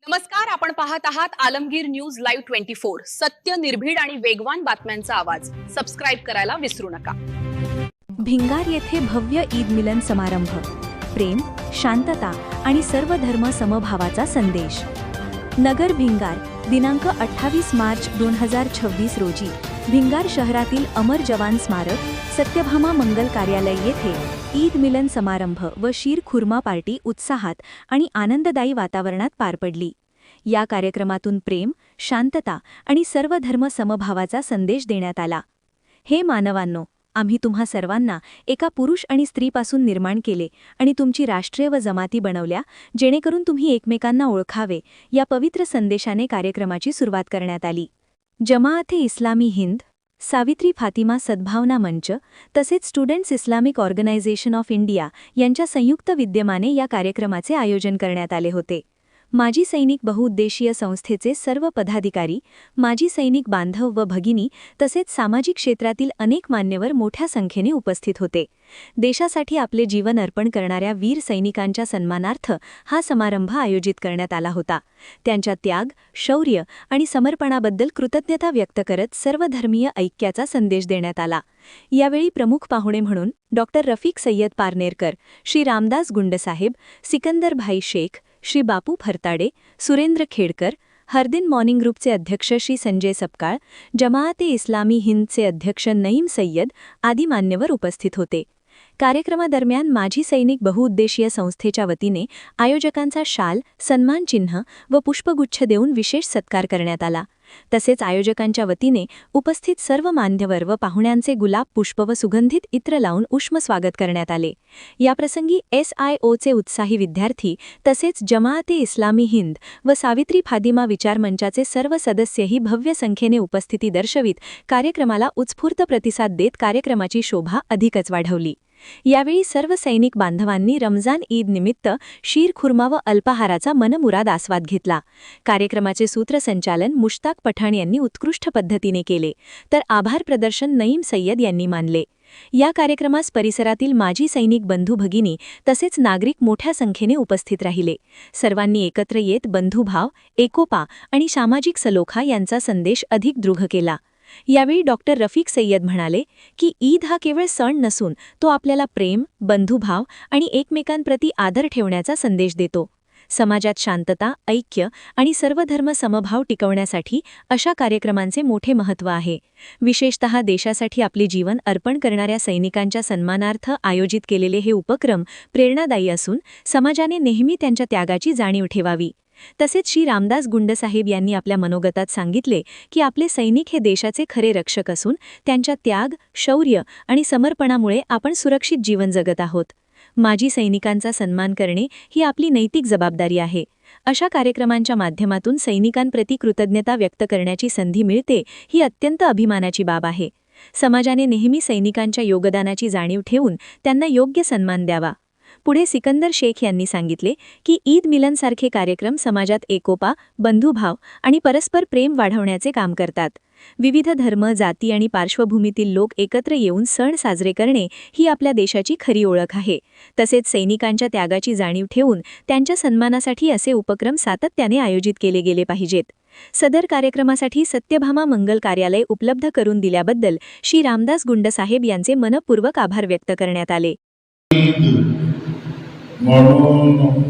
नमस्कार, आपण पाहत आहात आलमगीर न्यूज लाईव्ह 24। सत्य, निर्भीड आणि वेगवान बातम्यांचा आवाज। सबस्क्राइब करायला विसरू नका। भिंगार येथे भव्य ईद मिलन समारंभ, प्रेम, शांतता आणि सर्व धर्म समभावाचा संदेश। नगर भिंगार, दिनांक 28 मार्च 2026 रोजी भिंगार शहरातील अमर जवान स्मारक सत्यभामा मंगल कार्यालय येथे ईद मिलन समारंभ व शीर खुर्मा पार्टी उत्साहात आणि आनंददायी वातावरणात पार पडली। या कार्यक्रमातून प्रेम, शांतता आणि सर्व धर्म समभावाचा संदेश देण्यात आला। हे मानवांनो, आम्ही तुम्हा सर्वांना एका पुरुष आणि स्त्रीपासून निर्माण केले आणि तुमची राष्ट्रीय व जमाती बनवल्या, जेणेकरून तुम्ही एकमेकांना ओळखावे। या पवित्र संदेशाने कार्यक्रमाची सुरुवात करण्यात आली। जमाअते इस्लामी हिंद, सावित्री फातिमा सद्भावना मंच तसेच students Islamic organisation of India यांच्या संयुक्त विद्यमाने या कार्यक्रमाचे आयोजन करण्यात आले होते। माजी सैनिक बहुउद्देशीय संस्थेचे सर्व पदाधिकारी, माजी सैनिक बांधव व भगिनी तसेच सामाजिक क्षेत्रातील अनेक मान्यवर मोठ्या संख्येने उपस्थित होते। देशासाठी आपले जीवन अर्पण करणाऱ्या वीर सैनिकांच्या सन्मानार्थ हा समारंभ आयोजित करण्यात आला होता। त्यांच्या त्याग, शौर्य आणि समर्पणाबद्दल कृतज्ञता व्यक्त करत सर्वधर्मीय ऐक्याचा संदेश देण्यात आला। यावेळी प्रमुख पाहुणे म्हणून डॉक्टर रफिक सय्यद पारनेरकर, श्री रामदास गुंडसाहेब, सिकंदर भाई शेख, श्री बापू फरताडे, सुरेंद्र खेडकर, हरदिन मॉर्निंग ग्रुपचे अध्यक्ष श्री संजय सपकाळ, जमाअते इस्लामी हिंदचे अध्यक्ष नईम सय्यद आदी मान्यवर उपस्थित होते। कार्यक्रमादरम्यान माजी सैनिक बहुउद्देशीय संस्थेच्या वतीने आयोजकांचा शाल, सन्मान चिन्ह व पुष्पगुच्छ देऊन विशेष सत्कार करण्यात आला। तसेच आयोजकांच्या वतीने उपस्थित सर्व मान्यवर व पाहुण्यांचे गुलाब पुष्प व सुगंधित इत्र लावून उष्म स्वागत करण्यात आले। याप्रसंगी SIOचे उत्साही विद्यार्थी तसेच जमाअते इस्लामी हिंद व सावित्री फातिमा विचार मंचाचे सर्व सदस्यही भव्य संख्येने उपस्थिती दर्शवित कार्यक्रमाला उत्स्फूर्त प्रतिसाद देत कार्यक्रमाची शोभा अधिकच वाढवली। यावेळी सर्व सैनिक बांधवांनी रमजान ईद निमित्त शीर खुर्मा व अल्पाहाराचा मनमुराद आस्वाद घेतला। कार्यक्रमाचे सूत्रसंचालन मुश्ताक पठाण यांनी उत्कृष्ट पद्धतीने केले, तर आभार प्रदर्शन नईम सय्यद यांनी मानले। या कार्यक्रमास परिसरातील माजी सैनिक बंधू भगिनी तसेच नागरिक मोठ्या संख्येने उपस्थित राहिले। सर्वांनी एकत्र येत बंधुभाव, एकोपा आणि सामाजिक सलोखा यांचा संदेश अधिक दृढ केला। यावेळी डॉक्टर रफिक सय्यद म्हणाले की ईद हा केवळ सण नसून तो आपल्याला प्रेम, बंधुभाव आणि एकमेकांप्रती आदर ठेवण्याचा संदेश देतो। समाजात शांतता, ऐक्य आणि सर्व धर्म समभाव टिकवण्यासाठी अशा कार्यक्रमांचे मोठे महत्त्व आहे। विशेषतः देशासाठी आपले जीवन अर्पण करणाऱ्या सैनिकांच्या सन्मानार्थ आयोजित केलेले हे उपक्रम प्रेरणादायी असून समाजाने नेहमी त्यांच्या त्यागाची जाणीव ठेवावी। तसेच श्री रामदास गुंडसाहेब यांनी आपल्या मनोगतात सांगितले की आपले सैनिक हे देशाचे खरे रक्षक असून त्यांच्या त्याग, शौर्य आणि समर्पणामुळे आपण सुरक्षित जीवन जगत आहोत। माजी सैनिकांचा सन्मान करणे ही आपली नैतिक जबाबदारी आहे। अशा कार्यक्रमांच्या माध्यमातून सैनिकांप्रती कृतज्ञता व्यक्त करण्याची संधी मिळते ही अत्यंत अभिमानाची बाब आहे। समाजाने नेहमी सैनिकांच्या योगदानाची जाणीव ठेवून त्यांना योग्य सन्मान द्यावा। पुढे सिकंदर शेख यांनी सांगितले की ईद मिलनसारखे कार्यक्रम समाजात एकोपा, बंधुभाव आणि परस्पर प्रेम वाढवण्याचे काम करतात। विविध धर्म, जाती आणि पार्श्वभूमीतील लोक एकत्र येऊन सण साजरे करणे ही आपल्या देशाची खरी ओळख आहे। तसेच सैनिकांच्या त्यागाची जाणीव ठेवून त्यांच्या सन्मानासाठी असे उपक्रम सातत्याने आयोजित केले गेले पाहिजेत। सदर कार्यक्रमासाठी सत्यभामा मंगल कार्यालय उपलब्ध करून दिल्याबद्दल श्री रामदास गुंडसाहेब यांचे मनपूर्वक आभार व्यक्त करण्यात आले। म्हणून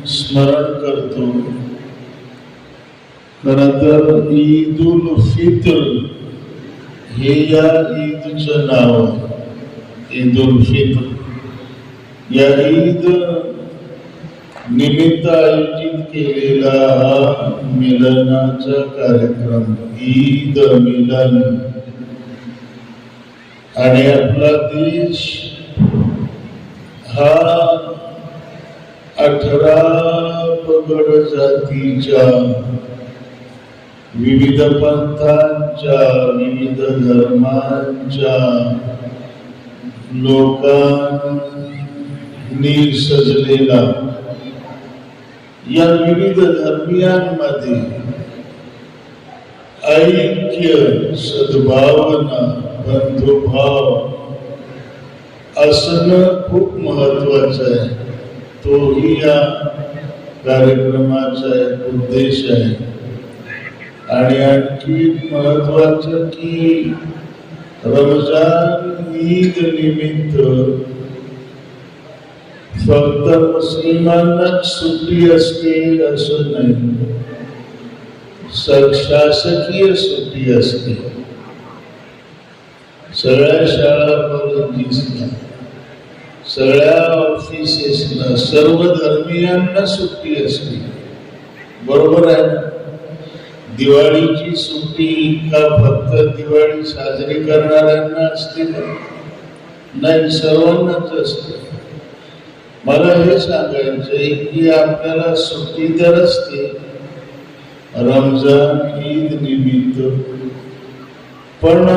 स्मरण करतो। खरं तर ईद उल फित्र हे या ईदचं नाव आहे। ईद उल फित्र या ईद निमित्त आयोजित केलेला हा मिलनाचा कार्यक्रम ईद मिलन आणि आपला देश हा 18 पगड जातीच्या, विविध पंथांच्या, विविध धर्मांच्या लोकांनी सजलेला या विविध धर्मियांमध्ये ऐक्य, सद्भावना, बंधुभाव असणं खूप महत्वाचं आहे। तोही या कार्यक्रमाचा एक उद्देश आहे. आणि आणखी महत्वाचं की रमजान ईद निमित्त फक्त मुस्लिमांनाच सुट्टी असते असं नाही, शासकीय सुट्टी असते. सगळ्या शाळा कॉलेजेसना, सगळ्या ऑफिसेसना, सर्व धर्मीयांना सुट्टी असते. बरोबर आहे ना? दिवाळीची सुट्टी का फक्त दिवाळी साजरी करणाऱ्यांना असते का? नाही, सर्वांनाच असते. मला हे सांगायचंय की आपल्याला सुट्टी तर असते रमजान ईद निमित्त, पण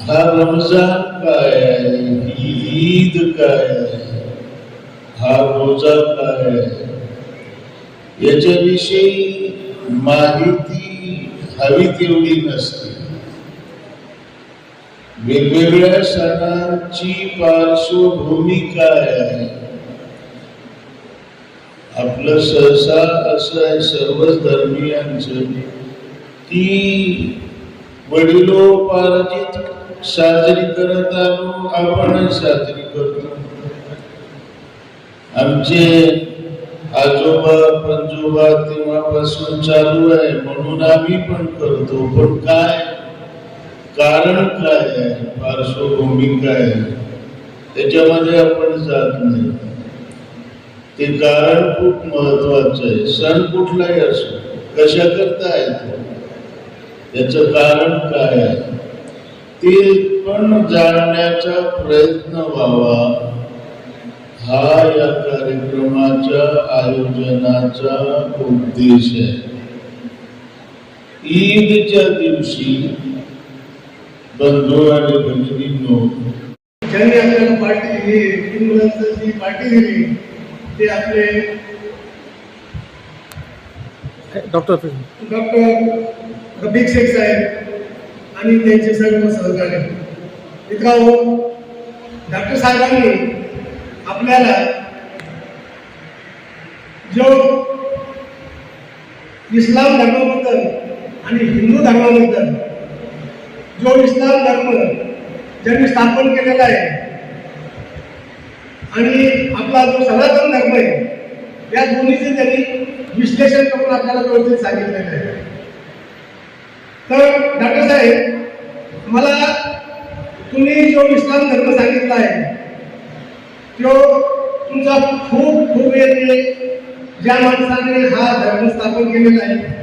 हा रमजान काय आहे, ही ईद काय आहे, हा रोजा काय आहे, याच्याविषयी माहिती हवी तेवढी नसते. वेगवेगळ्या सणांची पार्श्वभूमी काय आहे, आपलं सहसा असं आहे सर्वच धर्मियांचं की वडिलोपार्जित साजरी करत आलो, आपणही साजरी करतो. आमचे आजोबा पंजोबा तेव्हापासून चालू आहे म्हणून आम्ही पण करतो. पण काय कारण काय आहे, पार्श्वभूमी काय आहे, त्याच्यामध्ये आपण जात नाही. ते कारण खूप महत्वाचं आहे. सण कुठलाही असो, कशा करता येतो, त्याचं कारण काय आहे ते पण जाणण्याचा प्रयत्न व्हावा, हा या कार्यक्रमाच्या आयोजनाचा उद्देश आहे. ईदच्या दिवशी बंधू आणि भगिनींनो, ज्यांनी आपल्याला पार्टी दिली, तीन मुलांचं जी पार्टी दिली ते आपले डॉक्टर रफिक शेख साहेब आणि त्यांचे सर्व सहकारी मित्रांनो, डॉक्टर साहेबांनी आपल्याला जो इस्लाम धर्माबद्दल आणि हिंदू धर्माबद्दल, जो इस्लाम धर्म ज्यांनी स्थापन केलेला आहे आणि आपला जो सनातन धर्म आहे, या दोन्हीचे त्यांनी विश्लेषण करून आपल्याला व्यवस्थित सांगितलेलं आहे. तर डॉक्टर साहेब, मला तुम्ही जो इस्लाम धर्म सांगितला आहे तो तुमचा खूप खूप येते. ज्या माणसाने हा धर्म स्थापन केलेला आहे,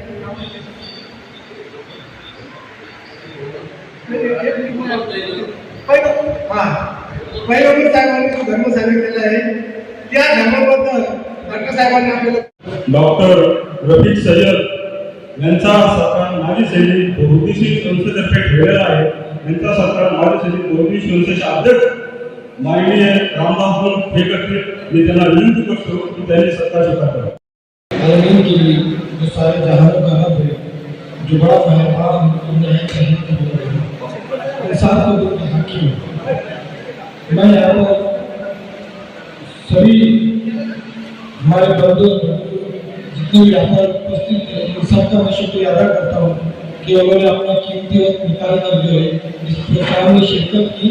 पहिलं साहेबांनी जो धर्म सांगितलेला आहे त्या धर्माबद्दल डॉक्टर साहेबांनी आपल्याला डॉक्टर रफिक सय्यद यांचा सत्कार माजी सैनिक बहुउद्देशीय संस्थेतर्फे ठेवलेला आहे. यांचा सत्कार माजी सैनिक बहुउद्देशीय संस्थेचे अध्यक्ष माननीय रामदास हे करतील. मी त्यांना विनंती करतो की त्यांनी सत्कार स्वीकारावा. आलमीन के लिए जो सारे जहानों का रब है, जो बड़ा मेहरबान इंसान को जो हकीम, मैं यहाँ पर सभी हमारे बंधु जितने भी यहाँ पर उपस्थित हैं उन सबका मैं शुक्रिया अदा करता हूँ कि उन्होंने अपना कीमती वक्त निकाल कर जो है इस प्रोग्राम में शिरकत की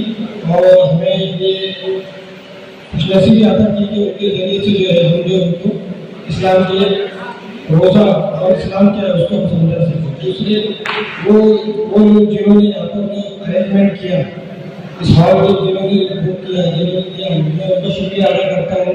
और हमें ये कुछ नसीबी अदा की कि उनके जरिए से जो है हम जो उनको इस्लाम के रोज़ा और इस्लाम क्या है उसको समझा सकें. दूसरे वो लोग जिन्होंने यहाँ पर जो अरेंजमेंट किया, इस हॉल को जिन्होंने बुक किया, जिन्होंने किया, मैं उनका शुक्रिया अदा करता हूँ.